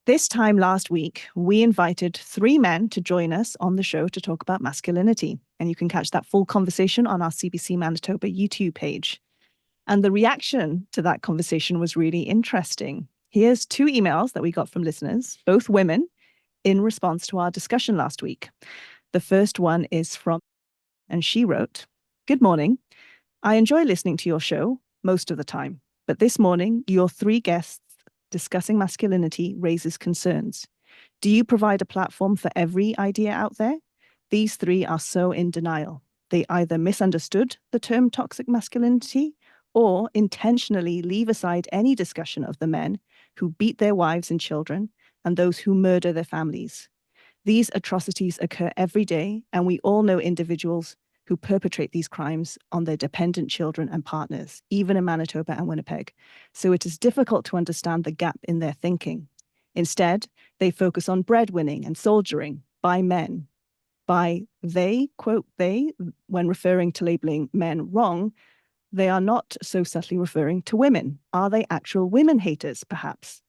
This time last week, we invited three men to join us on the show to talk about masculinity. And you can catch that full conversation on our CBC Manitoba YouTube page. And the reaction to that conversation was really interesting. Here's two emails that we got from listeners, both women, in response to our discussion last week. The first one is from, and she wrote, "Good morning. I enjoy listening to your show most of the time, but this morning, your three guests discussing masculinity raises concerns. Do you provide a platform for every idea out there? These three are so in denial. They either misunderstood the term toxic masculinity or intentionally leave aside any discussion of the men who beat their wives and children and those who murder their families. These atrocities occur every day, and we all know individuals who perpetrate these crimes on their dependent children and partners, even in Manitoba and Winnipeg. So it is difficult to understand the gap in their thinking. Instead, they focus on breadwinning and soldiering by men. By they, quote they, when referring to labeling men wrong, they are not so subtly referring to women. Are they actual women haters, perhaps?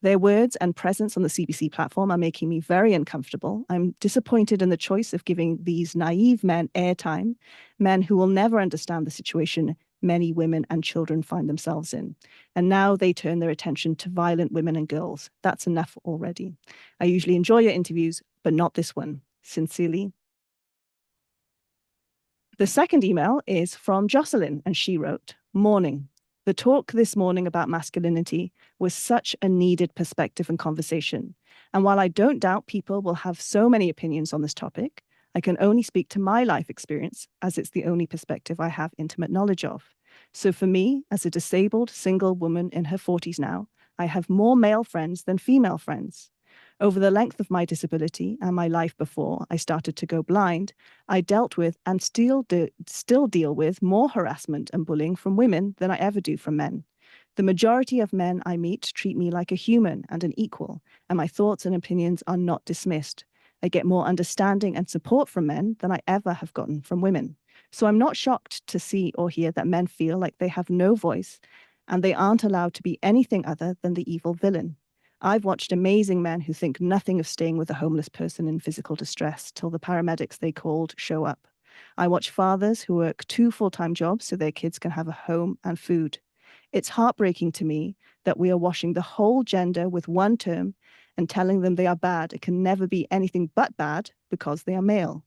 Their words and presence on the CBC platform are making me very uncomfortable. I'm disappointed in the choice of giving these naive men airtime, men who will never understand the situation many women and children find themselves in. And now they turn their attention to violent women and girls. That's enough already. I usually enjoy your interviews, but not this one. Sincerely." The second email is from Jocelyn, and she wrote, "Morning. The talk this morning about masculinity was such a needed perspective and conversation. And while I don't doubt people will have so many opinions on this topic, I can only speak to my life experience as it's the only perspective I have intimate knowledge of. So for me, as a disabled single woman in her 40s now, I have more male friends than female friends. Over the length of my disability and my life before I started to go blind, I dealt with and still deal with more harassment and bullying from women than I ever do from men. The majority of men I meet treat me like a human and an equal, and my thoughts and opinions are not dismissed. I get more understanding and support from men than I ever have gotten from women. So I'm not shocked to see or hear that men feel like they have no voice and they aren't allowed to be anything other than the evil villain. I've watched amazing men who think nothing of staying with a homeless person in physical distress till the paramedics they called show up. I watch fathers who work 2 full-time jobs so their kids can have a home and food. It's heartbreaking to me that we are washing the whole gender with one term and telling them they are bad. It can never be anything but bad because they are male.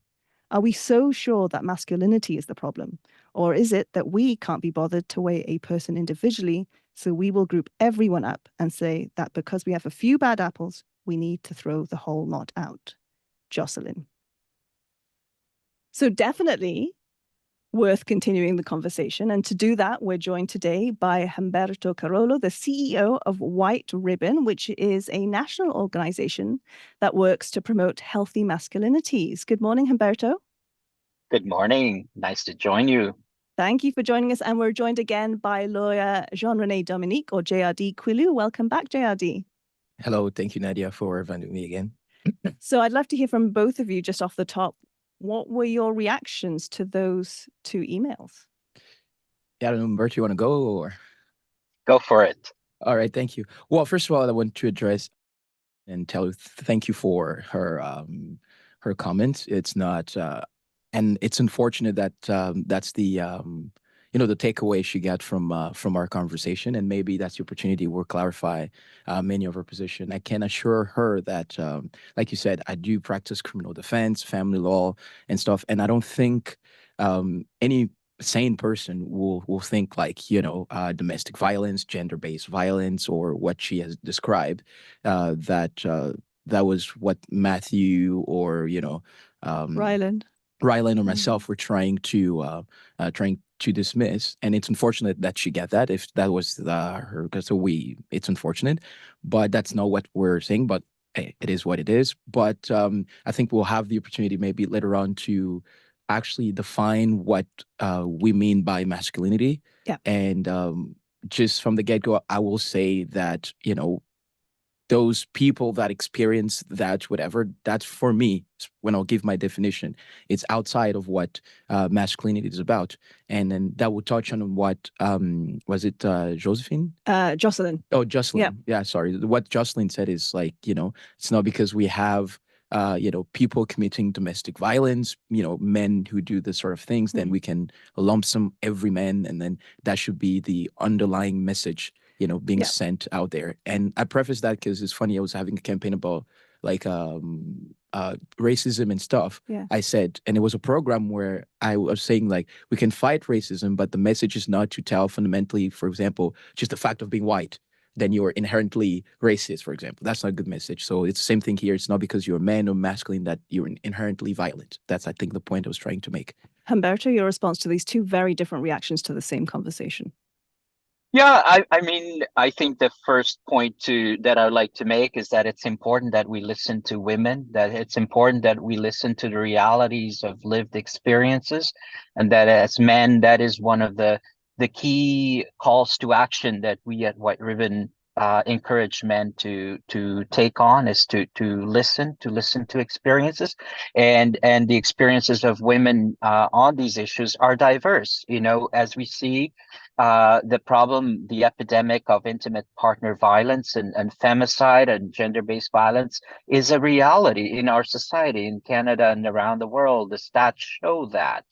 Are we so sure that masculinity is the problem? Or is it that we can't be bothered to weigh a person individually, so we will group everyone up and say that because we have a few bad apples, we need to throw the whole lot out?" Jocelyn. So definitely worth continuing the conversation. And to do that, we're joined today by Humberto Carolo, the CEO of White Ribbon, which is a national organization that works to promote healthy masculinities. Good morning, Humberto. Good morning. Nice to join you. Thank you for joining us. And we're joined again by lawyer Jean-René Dominique, or JRD Kwilu. Welcome back, JRD. Hello, thank you, Nadia, for inviting me again. So I'd love to hear from both of you just off the top. What were your reactions to those two emails? Yeah, I don't know, Humberto, you want to go or? Go for it. All right, thank you. Well, first of all, I want to address and tell her thank you for her comments. It's not, and it's unfortunate that that's the takeaway she got from our conversation, and maybe that's the opportunity we'll clarify many of her position. I can assure her that, like you said, I do practice criminal defense, family law, and stuff, and I don't think any sane person will think like domestic violence, gender-based violence, or what she has described, that was what Matthew or Ryland. Rylan or myself were trying to dismiss, and it's unfortunate that she get that. If that was her, it's unfortunate, but that's not what we're saying. But hey, it is what it is. But I think we'll have the opportunity maybe later on to actually define what we mean by masculinity. Yeah. And just from the get go, I will say that those people that experience that, whatever, that's for me, when I'll give my definition, it's outside of what masculinity is about. And then that will touch on what, was it Josephine? Jocelyn. Oh, Jocelyn. Yeah, sorry. What Jocelyn said is like, it's not because we have people committing domestic violence, men who do this sort of things, then we can lump sum every man, and then that should be the underlying message, being sent out there. And I preface that because it's funny, I was having a campaign about like racism and stuff. Yeah. I said, and it was a program where I was saying like, we can fight racism, but the message is not to tell fundamentally, for example, just the fact of being white, then you're inherently racist, for example. That's not a good message. So it's the same thing here. It's not because you're a man or masculine that you're inherently violent. That's, I think, the point I was trying to make. Humberto, your response to these two very different reactions to the same conversation. Yeah, I think the first point that I'd like to make is that it's important that we listen to women, that it's important that we listen to the realities of lived experiences, and that as men, that is one of the key calls to action that we at White Ribbon encourage men to take on, is to listen to experiences, and the experiences of women on these issues are diverse. As we see, the epidemic of intimate partner violence and femicide and gender-based violence is a reality in our society, in Canada and around the world. The stats show that.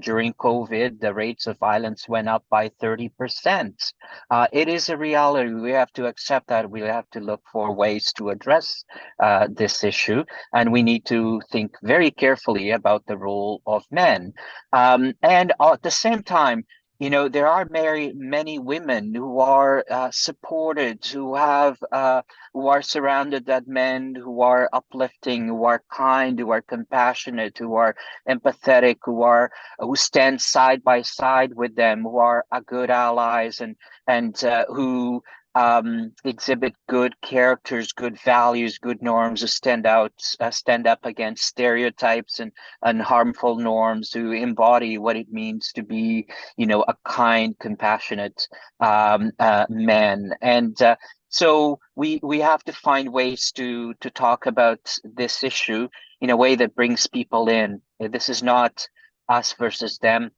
During COVID, the rates of violence went up by 30%. It is a reality. We have to accept that. We have to look for ways to address this issue, and we need to think very carefully about the role of men. And at the same time, there are many women who are supported, who are surrounded by men who are uplifting, who are kind, who are compassionate, who are empathetic, who stand side by side with them, who are good allies, and who exhibit good characters, good values, good norms, who stand up against stereotypes and harmful norms, who embody what it means to be, a kind, compassionate man. And so we have to find ways to talk about this issue in a way that brings people in. This is not us versus them.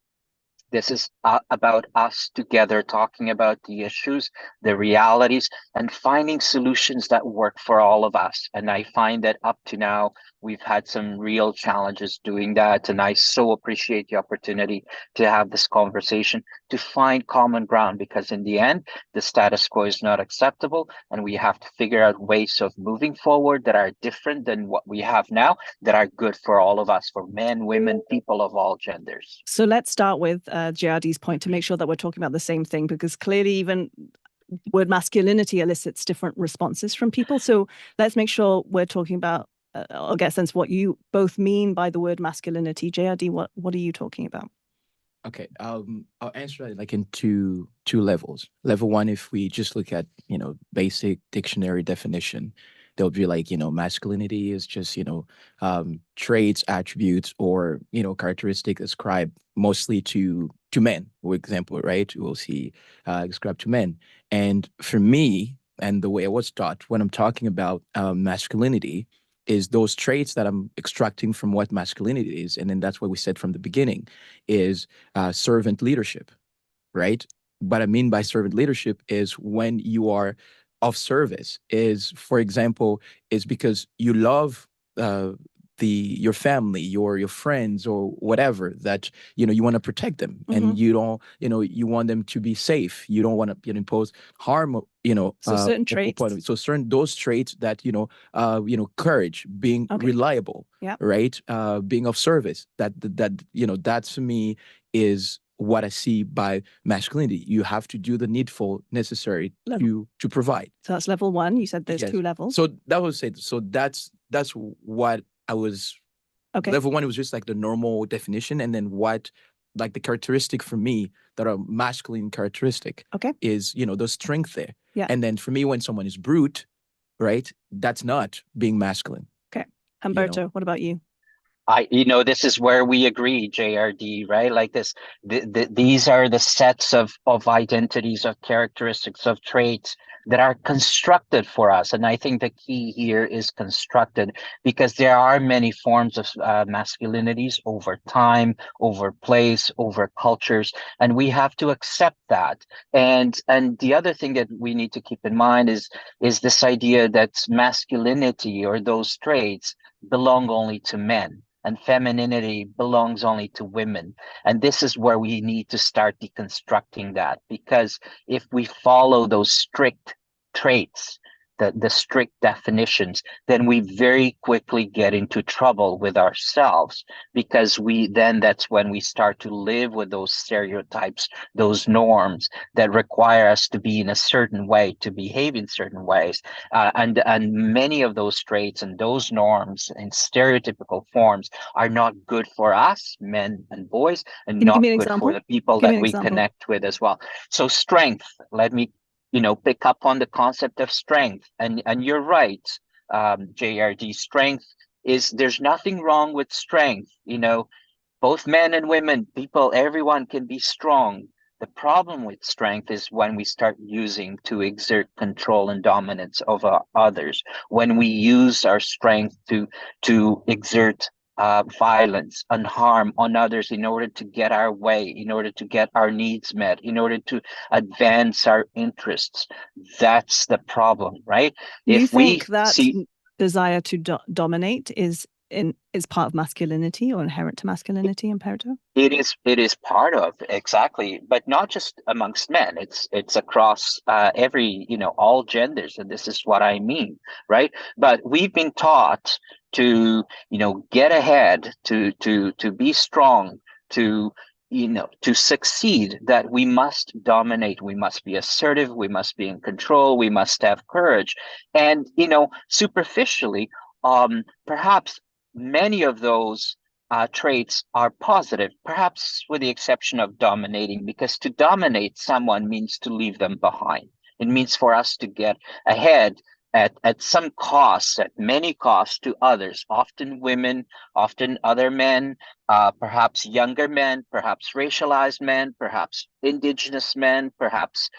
This is about us together, talking about the issues, the realities, and finding solutions that work for all of us. And I find that up to now, we've had some real challenges doing that. And I so appreciate the opportunity to have this conversation, to find common ground, because in the end, the status quo is not acceptable. And we have to figure out ways of moving forward that are different than what we have now, that are good for all of us, for men, women, people of all genders. So let's start with JRD's point to make sure that we're talking about the same thing, because clearly even word masculinity elicits different responses from people. So let's make sure we're talking about, I'll get a sense of what you both mean by the word masculinity. JRD, what are you talking about? Okay, I'll answer that like in two levels. Level one, if we just look at, basic dictionary definition, they'll be like, masculinity is just, traits, attributes, or, characteristic ascribed mostly to men, for example, right? We'll see ascribed to men. And for me, and the way I was taught, when I'm talking about masculinity, is those traits that I'm extracting from what masculinity is. And then that's what we said from the beginning, is servant leadership, right? What I mean by servant leadership is when you are of service, is, for example, is because you love your family, your friends, or whatever, that you want to protect them, and you don't, you want them to be safe. You don't want to impose harm. So certain traits. So certain those traits that courage, being reliable, right, being of service. That to me is what I see by masculinity. You have to do the needful, necessary to provide. So that's level one. You said there's two levels. So that was it. So that's what I was. Okay. Level one, it was just like the normal definition, and then what, like the characteristic for me that are masculine characteristic, is the strength there. Yeah. And then for me, when someone is brute, right, that's not being masculine. Okay. Humberto, what about you? This is where we agree, JRD, right? Like these are the sets of identities, of characteristics, of traits that are constructed for us. And I think the key here is constructed, because there are many forms of masculinities over time, over place, over cultures, and we have to accept that. And the other thing that we need to keep in mind is this idea that masculinity, or those traits, belong only to men, and femininity belongs only to women. And this is where we need to start deconstructing that, because if we follow those strict traits, the strict definitions, then we very quickly get into trouble with ourselves, because that's when we start to live with those stereotypes, those norms that require us to be in a certain way, to behave in certain ways. And many of those traits and those norms and stereotypical forms are not good for us, men and boys, and Can you give not me an good for example? the people Give me that an we example. connect with as well. So strength, let me pick up on the concept of strength. And you're right, JRD, strength is, there's nothing wrong with strength. Both men and women, people, everyone can be strong. The problem with strength is when we start using to exert control and dominance over others, when we use our strength to exert violence and harm on others in order to get our way, in order to get our needs met, in order to advance our interests. That's the problem, right? You If we think that see desire to dominate is part of masculinity, or inherent to masculinity, Humberto? it is part of, exactly, but not just amongst men. It's across every, all genders, and this is what I mean, right? But we've been taught to, get ahead, to be strong, to to succeed, that we must dominate, we must be assertive, we must be in control, we must have courage. And superficially, perhaps many of those traits are positive, perhaps with the exception of dominating, because to dominate someone means to leave them behind. It means for us to get ahead at some costs, at many costs to others, often women, often other men, perhaps younger men, perhaps racialized men, perhaps indigenous men, perhaps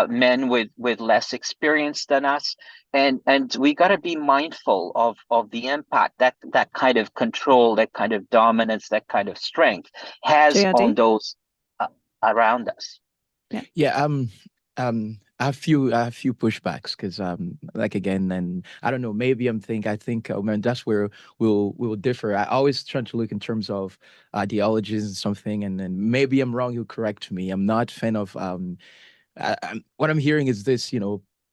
men with less experience than us. And we got to be mindful of the impact that kind of control, that kind of dominance, that kind of strength has on JRD? those around us. Yeah, I have few pushbacks because like again, and I don't know, maybe I think man, that's where we'll differ. I always try to look in terms of ideologies and something, and then maybe I'm wrong, you'll correct me. I'm not fan of what I'm hearing is this,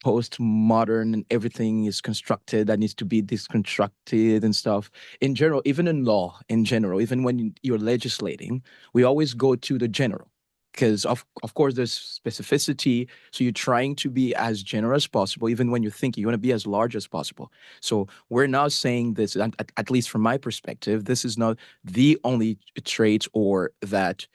postmodern, and everything is constructed that needs to be disconstructed and stuff. In general, even in law, in general, even when you're legislating, we always go to the general, because of course there's specificity, so you're trying to be as general as possible. Even when you're thinking, you want to be as large as possible. So we're now saying this, at least from my perspective, this is not the only trait, or that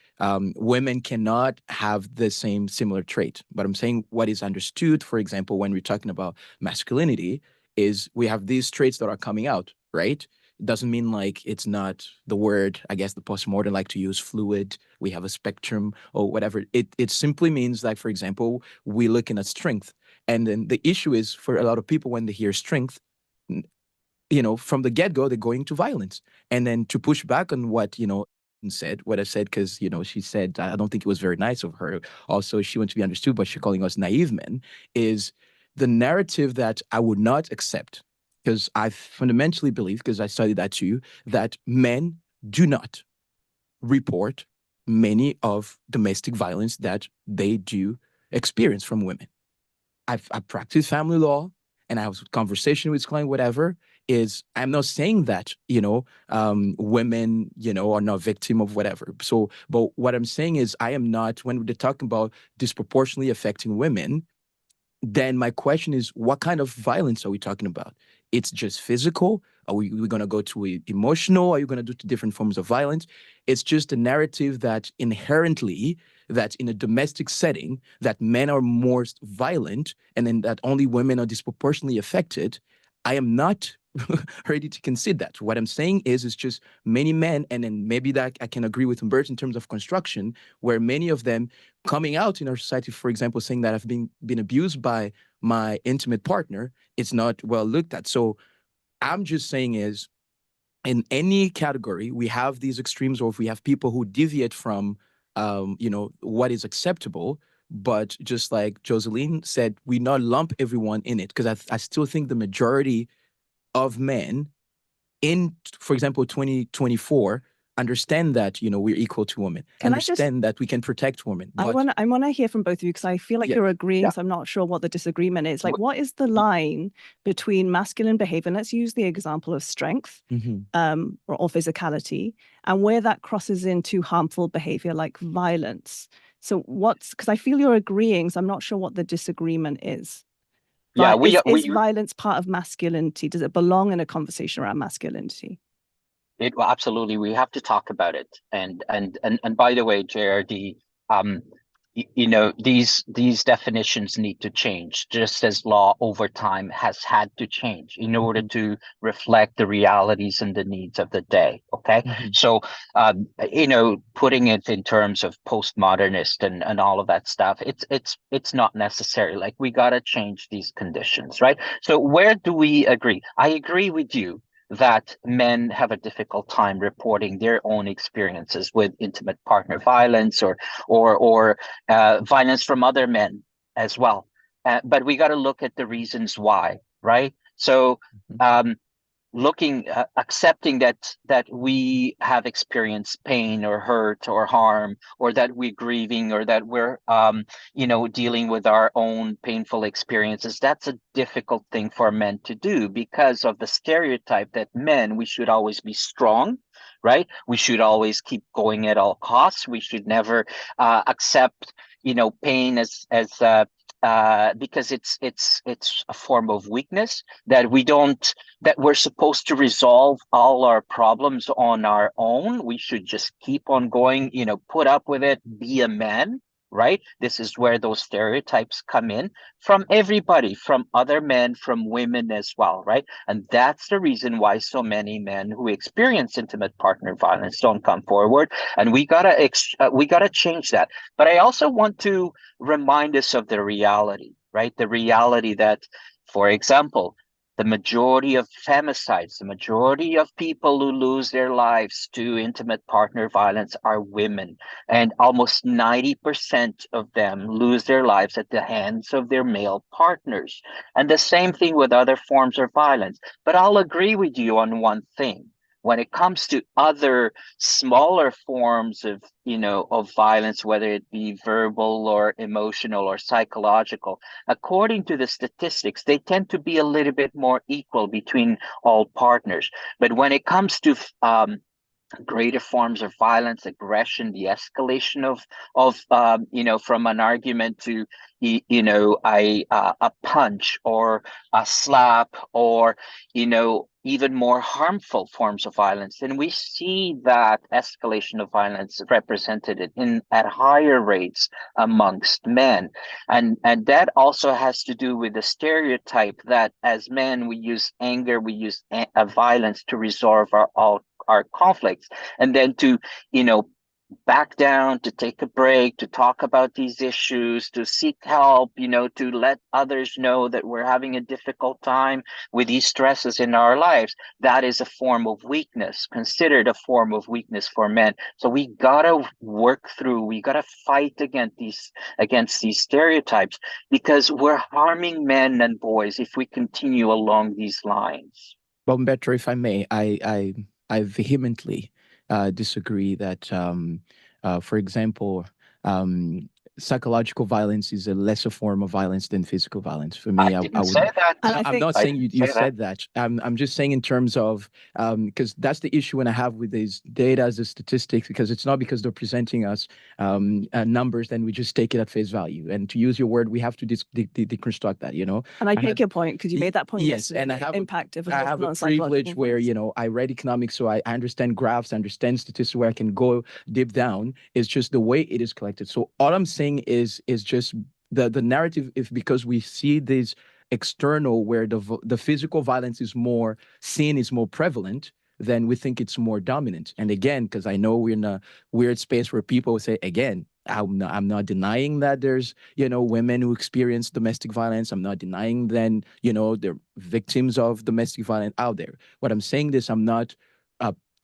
women cannot have the same similar trait. But I'm saying what is understood, for example, when we're talking about masculinity, is we have these traits that are coming out, right? It doesn't mean like it's not the word, I guess the postmodern like to use, fluid. We have a spectrum or whatever. It simply means like, for example, we're looking at strength. And then the issue is, for a lot of people, when they hear strength, from the get-go, they're going to violence. And then to push back on what I said, because she said, I don't think it was very nice of her. Also, she wants to be understood, but she's calling us naive men, is the narrative that I would not accept, because I fundamentally believe, because I studied that too, that men do not report many of domestic violence that they do experience from women. I practice family law, and I have a conversation with client, whatever. Is I'm not saying that women are not victim of whatever. So, but what I'm saying is, I am not, when we're talking about disproportionately affecting women, then my question is, what kind of violence are we talking about? It's just physical? Are we going to go to emotional? Are you going to do to different forms of violence? It's just a narrative that inherently, that in a domestic setting, that men are more violent, and then that only women are disproportionately affected. I am not ready to concede that. What I'm saying is just many men, and then maybe that I can agree with Humberto in terms of construction, where many of them coming out in our society, for example, saying that I've been abused by my intimate partner, it's not well looked at. So I'm just saying is, in any category, we have these extremes, or if we have people who deviate from, what is acceptable. But just like Joseline said, we not lump everyone in it, because I still think the majority of men in, for example, 2024, understand that, we're equal to women, understand that we can protect women. I want to hear from both of you, because I feel like you're agreeing, so I'm not sure what the disagreement is. Like, what is the line between masculine behavior, and let's use the example of strength, or physicality, and where that crosses into harmful behavior like violence? So because I feel you're agreeing, so I'm not sure what the disagreement is. Yeah, is violence part of masculinity? Does it belong in a conversation around masculinity? Well, absolutely. We have to talk about it. And by the way, JRD, these definitions need to change, just as law over time has had to change in order to reflect the realities and the needs of the day. Okay. So, putting it in terms of postmodernist and all of that stuff, it's not necessary. Like, we got to change these conditions, right? So where do we agree? I agree with you that men have a difficult time reporting their own experiences with intimate partner violence or violence from other men as well. But we got to look at the reasons why, right? So accepting that we have experienced pain or hurt or harm, or that we're grieving, or that we're dealing with our own painful experiences, that's a difficult thing for men to do, because of the stereotype that men, we should always be strong, right? We should always keep going at all costs. We should never accept pain as because it's a form of weakness, that we're supposed to resolve all our problems on our own. We should just keep on going, put up with it, be a man, right? This is where those stereotypes come in from everybody, from other men, from women as well, right? And that's the reason why so many men who experience intimate partner violence don't come forward. And we gotta change that. But I also want to remind us of the reality, right? The reality that, for example, the majority of femicides, the majority of people who lose their lives to intimate partner violence are women. And almost 90% of them lose their lives at the hands of their male partners. And the same thing with other forms of violence. But I'll agree with you on one thing. When it comes to other smaller forms of violence, whether it be verbal or emotional or psychological, according to the statistics, they tend to be a little bit more equal between all partners. But when it comes to greater forms of violence, aggression, the escalation of from an argument to a punch or a slap, or even more harmful forms of violence, then we see that escalation of violence represented at higher rates amongst men. And that also has to do with the stereotype that as men, we use anger, we use violence to resolve our conflicts, and then to back down, to take a break, to talk about these issues, to seek help, to let others know that we're having a difficult time with these stresses in our lives. That is a form of weakness, considered a form of weakness for men. So we gotta we gotta fight against these stereotypes, because we're harming men and boys if we continue along these lines. Well, Humberto, if I may, I vehemently disagree that, for example, psychological violence is a lesser form of violence than physical violence. For me, I didn't say that. I'm not saying you said that. I'm just saying in terms of, because that's the issue when I have with these data as a statistics, because it's not because they're presenting us numbers, then we just take it at face value. And to use your word, we have to deconstruct that, And I take your point, because you made that point. Yes, and I have a privilege where, I read economics, so I understand graphs, I understand statistics, where I can go deep down. It's just the way it is collected. So all I'm saying is just the narrative, if because we see these external, where the physical violence is more seen, is more prevalent, then we think it's more dominant. And again, because I know we're in a weird space where people say, again, I'm not denying that there's, women who experience domestic violence. I'm not denying then, they're victims of domestic violence out there. What I'm saying is I'm not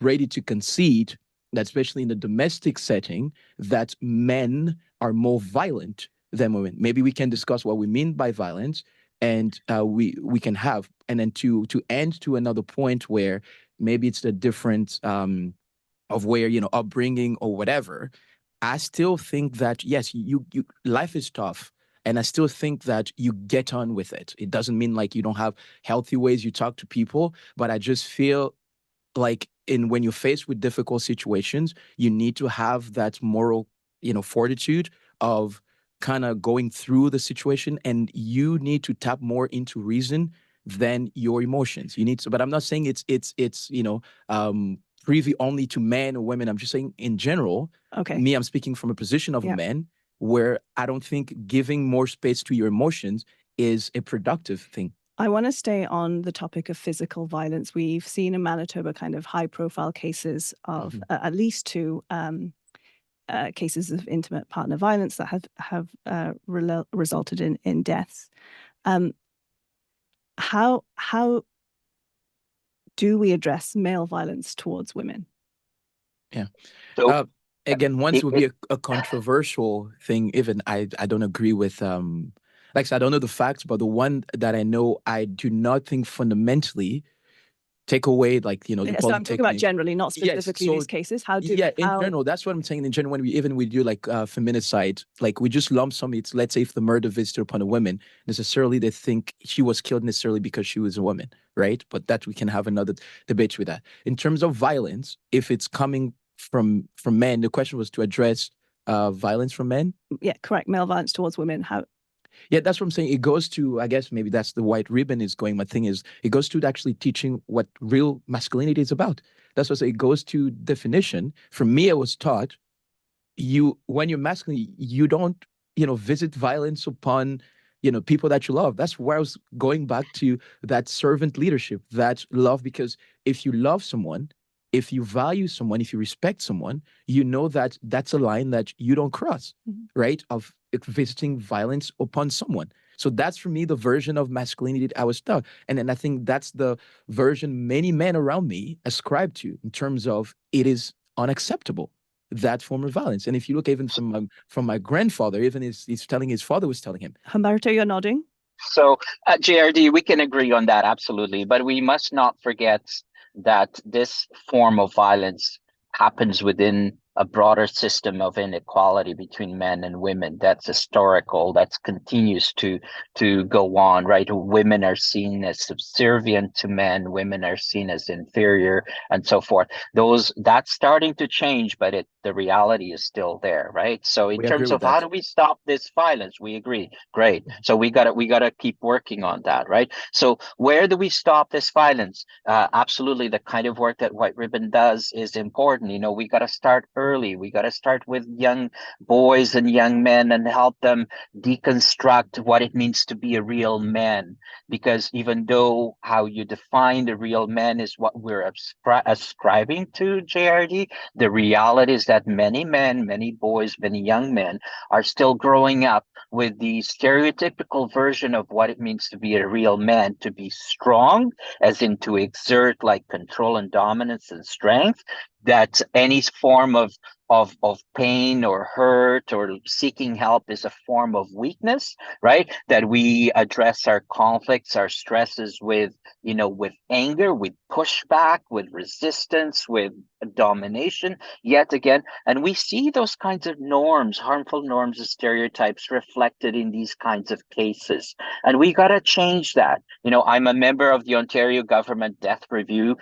ready to concede that, especially in the domestic setting, that men are more violent than women. Maybe we can discuss what we mean by violence, and we can have, and then to end to another point where maybe it's the difference of where, upbringing or whatever. I still think that yes, you life is tough, and I still think that you get on with it. It doesn't mean like you don't have healthy ways you talk to people, but I just feel like when you're faced with difficult situations, you need to have that moral, fortitude of kind of going through the situation, and you need to tap more into reason than your emotions. You need to, but I'm not saying it's privy only to men or women. I'm just saying in general. Okay. Me, I'm speaking from a position of a man, where I don't think giving more space to your emotions is a productive thing. I want to stay on the topic of physical violence. We've seen in Manitoba kind of high-profile cases of at least two cases of intimate partner violence that have resulted in deaths. How do we address male violence towards women? Yeah. So again, once would be a controversial thing. Even I don't agree with like I said, I don't know the facts, but the one that I know, I do not think fundamentally take away, like, so I'm talking about generally, not specifically these cases. How do in general, that's what I'm saying. In general, when we do like feminicide, like we just lump some. It's, let's say, if the murder visited upon a woman, necessarily they think she was killed necessarily because she was a woman, right? But that we can have another debate with that. In terms of violence, if it's coming from men, the question was to address violence from men. Yeah, correct. Male violence towards women. How? Yeah, that's what I'm saying. It goes to, I guess maybe that's the white ribbon is going. My thing is, it goes to actually teaching what real masculinity is about. That's what it goes to definition. For me, I was taught when you're masculine, you don't, visit violence upon, people that you love. That's where I was going back to, that servant leadership, that love, because if you love someone, if you value someone, if you respect someone, you know that that's a line that you don't cross, right? Of visiting violence upon someone. So that's, for me, the version of masculinity that I was taught. And then I think that's the version many men around me ascribe to, in terms of it is unacceptable, that form of violence. And if you look even from my grandfather, even he's telling his father was telling him. Humberto, you're nodding. So at JRD, we can agree on that, absolutely. But we must not forget that this form of violence happens within a broader system of inequality between men and women that's historical, that continues to go on, right? Women are seen as subservient to men, women are seen as inferior, and so forth. That's starting to change, but the reality is still there, right? So in terms of how do we stop this violence, we agree. Great. So we gotta keep working on that, right? So where do we stop this violence? Absolutely, the kind of work that White Ribbon does is important. We got to start early. We got to start with young boys and young men and help them deconstruct what it means to be a real man. Because even though how you define the real man is what we're ascribing to, JRD, the reality is that many men, many boys, many young men are still growing up with the stereotypical version of what it means to be a real man, to be strong, as in to exert like control and dominance and strength, that any form of pain or hurt or seeking help is a form of weakness, right? That we address our conflicts, our stresses with anger, with pushback, with resistance, with domination, yet again. And we see those kinds of norms, harmful norms and stereotypes reflected in these kinds of cases. And we got to change that. I'm a member of the Ontario Government Death Review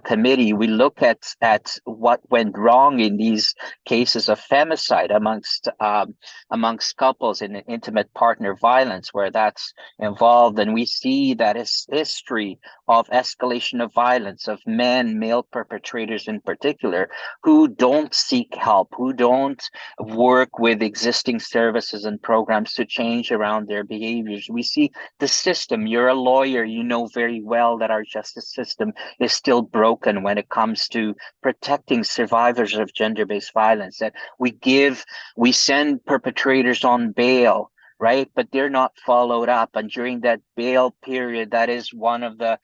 Committee. We look at what went wrong in these cases of femicide amongst couples in intimate partner violence where that's involved. And we see that history of escalation of violence of men, male perpetrators in particular, who don't seek help, who don't work with existing services and programs to change around their behaviors. We see the system. You're a lawyer, you know very well that our justice system is still broken when it comes to protecting survivors of gender-based violence, that we send perpetrators on bail, right? But they're not followed up. And during that bail period, that is one of the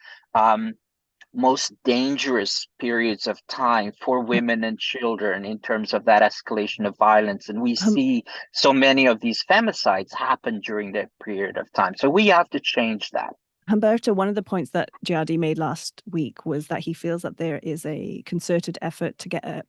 most dangerous periods of time for women and children in terms of that escalation of violence. And we see so many of these femicides happen during that period of time. So we have to change that. Humberto, one of the points that JRD made last week was that he feels that there is a concerted effort to get a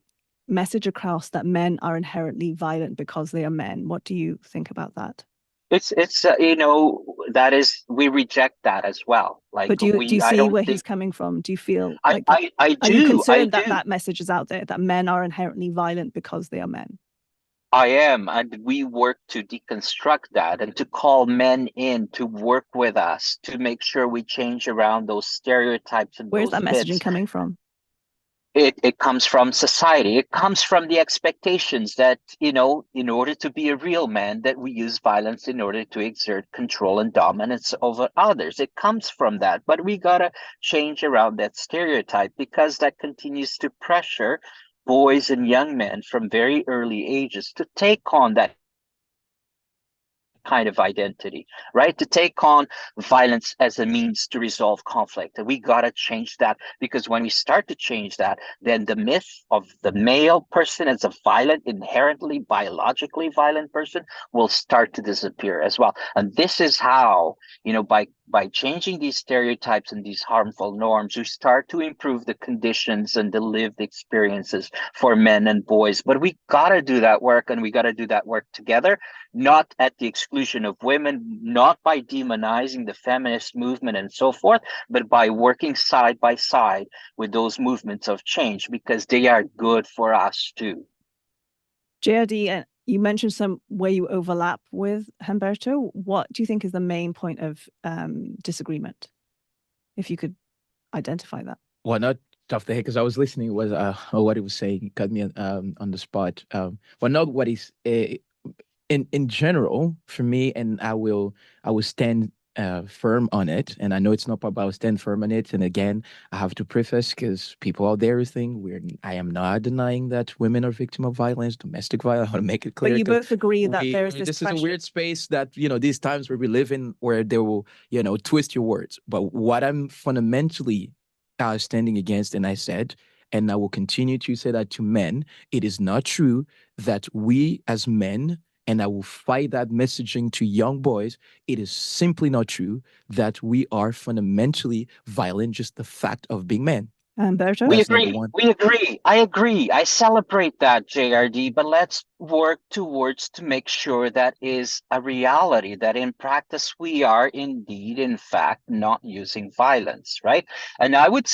message across that men are inherently violent because they are men. What do you think about that? It's that is, we reject that as well. Like, but do you see where he's coming from? Do you feel like I do? Are you concerned that that message is out there, that men are inherently violent because they are men? I am, and we work to deconstruct that and to call men in to work with us to make sure we change around those stereotypes and where's those that messaging coming from? It comes from society. It comes from the expectations that, in order to be a real man, that we use violence in order to exert control and dominance over others. It comes from that, but we gotta change around that stereotype because that continues to pressure boys and young men from very early ages to take on that kind of identity, right? To take on violence as a means to resolve conflict. And we got to change that, because when we start to change that, then the myth of the male person as a violent, inherently biologically violent person will start to disappear as well. And this is how, by changing these stereotypes and these harmful norms, we start to improve the conditions and the lived experiences for men and boys. But we got to do that work, and we got to do that work together, not at the exclusion of women, not by demonizing the feminist movement and so forth, but by working side by side with those movements of change, because they are good for us too. JRD, you mentioned some where you overlap with Humberto. What do you think is the main point of disagreement, if you could identify that? Well, not off the head, because I was listening was what he was saying, cut me on the spot. Well, not what he's in general for me, and I will stand firm on it. And I know it's not about stand firm on it. And again, I have to preface, because people out there think I am not denying that women are victim of violence, domestic violence. I want to make it clear. But you both agree that there's this pressure. Is a weird space that, these times where we live in, where they will, twist your words. But what I'm fundamentally standing against, and I said, and I will continue to say that to men, it is not true that we as men, and I will fight that messaging to young boys, it is simply not true that we are fundamentally violent, just the fact of being men. Humberto? We agree. I agree. I celebrate that, JRD, but let's work towards to make sure that is a reality, that in practice we are indeed, in fact, not using violence, right? And I would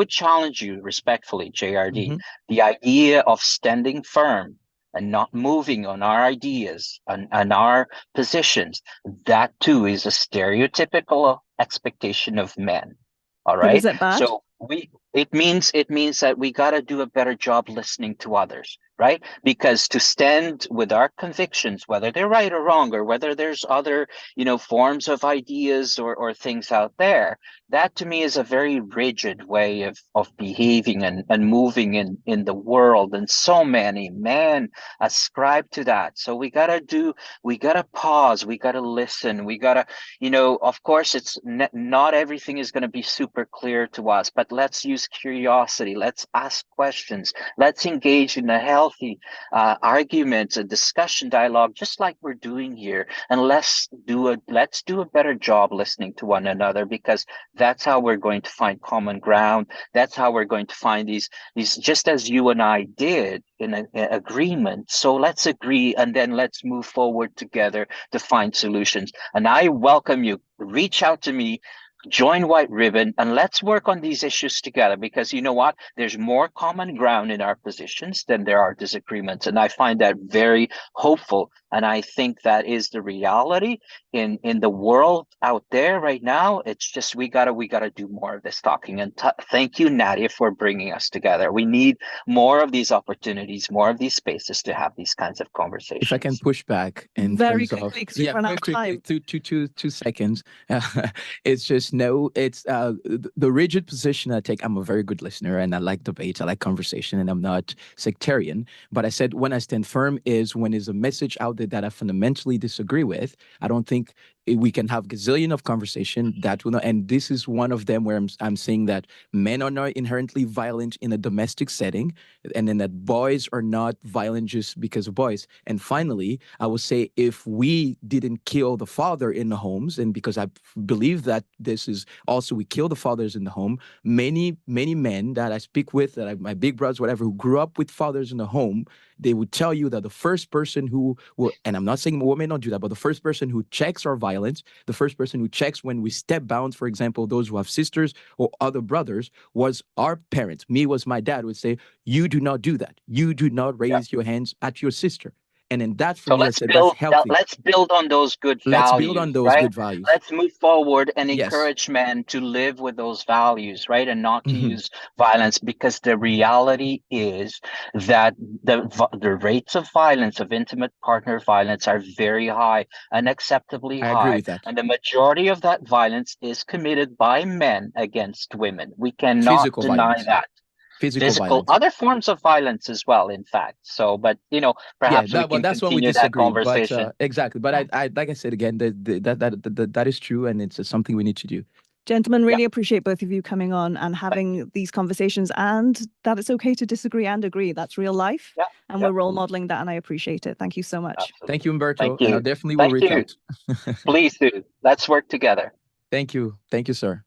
challenge you respectfully, JRD, the idea of standing firm and not moving on our ideas and our positions, that too is a stereotypical expectation of men. All right. But is it bad? So it means that we got to do a better job listening to others, right? Because to stand with our convictions, whether they're right or wrong, or whether there's other, forms of ideas or things out there, that to me is a very rigid way of behaving and moving in the world. And so many men ascribe to that. So we got to pause, we got to listen, we got to, of course, it's not everything is going to be super clear to us, but let's use curiosity. Let's ask questions. Let's engage in a healthy argument, a discussion, dialogue, just like we're doing here. And let's do a better job listening to one another, because that's how we're going to find common ground. That's how we're going to find these just as you and I did in an agreement. So let's agree, and then let's move forward together to find solutions. And I welcome you. Reach out to me. join White Ribbon and let's work on these issues together, because you know what? There's more common ground in our positions than there are disagreements. And I find that very hopeful. And I think that is the reality in the world out there right now. It's just we gotta do more of this talking. And thank you, Nadia, for bringing us together. We need more of these opportunities, more of these spaces to have these kinds of conversations. If I can push back in very terms quickly, because of we've run out of time. two seconds. It's just it's the rigid position I take. I'm a very good listener and I like debate, I like conversation, and I'm not sectarian. But I said when I stand firm is when there's a message out there that I fundamentally disagree with. I don't think we can have gazillion of conversation that will not, and this is one of them where I'm saying that men are not inherently violent in a domestic setting, and then that boys are not violent just because of boys. And finally, I will say if we didn't kill the father in the homes, and because I believe that this is also we kill the fathers in the home, many men that I speak with, my big brothers, whatever, who grew up with fathers in the home, they would tell you that the first person who will, and I'm not saying women don't do that, but the first person who checks our violence, the first person who checks when we step bounds, for example, those who have sisters or other brothers, was our parents. Me was my dad would say, you do not do that. You do not raise your hands at your sister. And then that for me, I said, that's healthy. Let's build on those good values. Let's build on those good values. Let's move forward and encourage men to live with those values, right? And not to use violence, because the reality is that the rates of violence, of intimate partner violence, are very high, unacceptably high. I agree with that. And the majority of that violence is committed by men against women. We cannot deny that. Physical, other forms of violence as well, in fact. So, but perhaps we can continue that conversation. But, exactly. But I like I said again, that is true, and it's something we need to do. Gentlemen, really appreciate both of you coming on and having these conversations, and that it's okay to disagree and agree. That's real life, and we're role modeling that, and I appreciate it. Thank you so much. Absolutely. Thank you, Humberto. Thank you. And I definitely will reach out. Please do. Let's work together. Thank you. Thank you, sir.